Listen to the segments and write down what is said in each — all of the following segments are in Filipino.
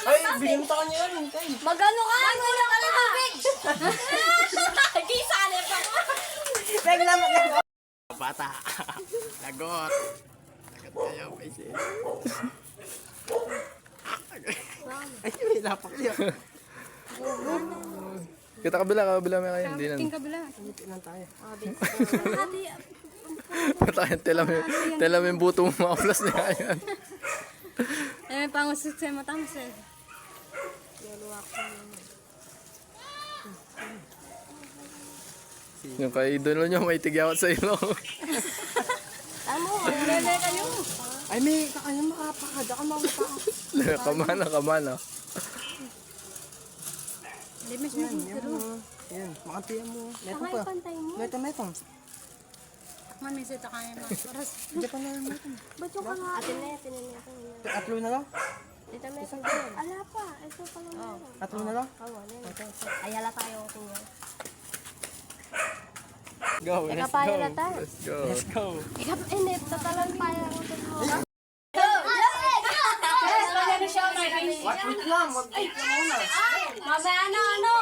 Ay, bigyan mo sa kanya yan. Magano ka? Magano ka ng tubig? Gisali pa ko. Bata. Lagot. Lagot kayo, kasi. Ay, may lapak niya. Kita kabila may kayo. Hindi na. Kabila. Hindi lang tayo. Patayin, tela mo yung buto mo makaplas niya yan. Eh, may pangusit sa mata mo, sir. Yung kay idol nyo, may tigyawat sa ilo. Tamo, lele kayo. Ay, may kakanya makapakad. Ako mamata. Kamana. Limis mo. Yan, makantiyan mo. Neto Saka pa. ipantay mo. Neto. Man, may sita kaya mo. Paras. Hindi pa na neto. Ba't yung ka nga? Atin na, tinanito. Tatlo na lang? Tita Meto din. Ala pa, ito pa lang meron. Tatlo na lang? Oo, ayala tayo tingnan. Go, Teka pa, ayala tayo. Let's go. Let's go. Ikaw, init, tatalan pa yan. Wait lang muna. Mamaya na ano?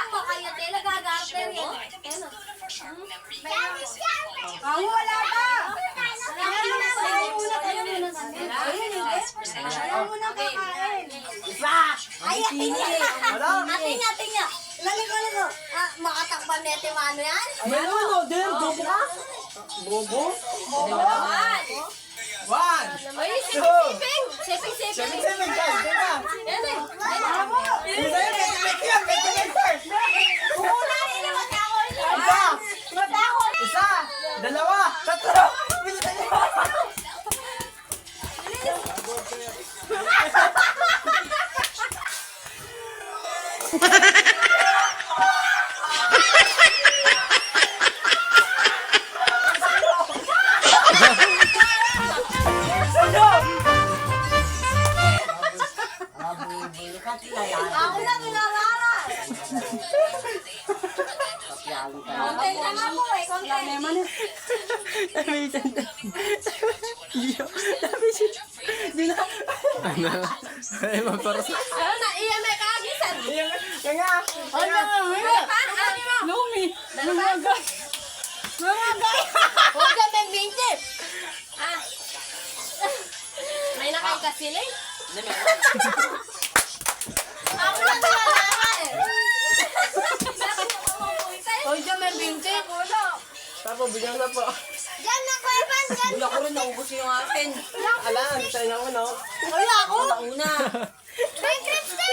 Makaya tela gagawin yan. Wala pa! Ayaw mo na kakain. Ay, ating niya. Lalig. Makatakpan ni Ate Mano yan? Ano, din, bobo ka? Bobo? One! Ay, siping. Seven, guys, teka. Yan eh. Isa, dalawa, tatlo. Bilisan niyo. Ako na pinangalan. Content naman po eh, content. Ay, maparas. Ano na, iyan may kagisan. Kaya, Lumi. Mamagay. Huwag ka may bintip. May nakain ka sila eh. Ako na pinangalan eh. Huwag ka may bintip. tapos bigyan na po. Yan na ko, Evan. Yan. Wala ko rin naubos yung akin. Ala, hindi tayo na uno. Wala ako. Una. May crystal.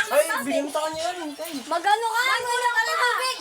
Ay, bigyan mo sa kanya yan. Magano ka? Magano ka ng tubig?